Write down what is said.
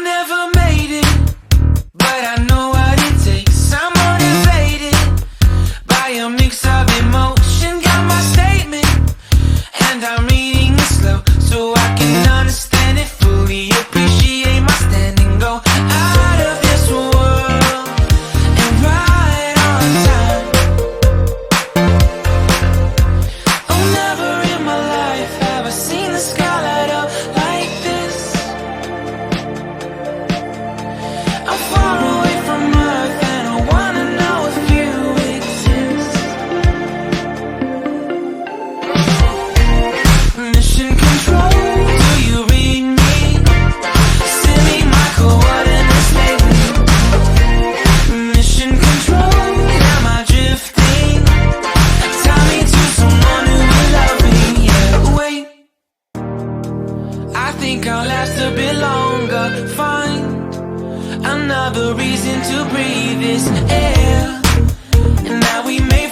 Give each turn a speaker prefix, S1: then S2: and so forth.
S1: never made it, but I know what it takes. I'm motivated by a mix of emotion. Got my statement, and I'm reading it slow so I can understand it fully. Appreciate my standing, go out of this world and right on time. Oh, never in my life have I seen the sky light up like this. I'm far away from Earth and I wanna know if you exist. Mission control, do you read me? Send me my coordinates lately. Mission control, am I drifting? Tie me to someone who will love me. Yeah, wait, I think I'll last a bit longer. Find another reason to breathe this air, and now we may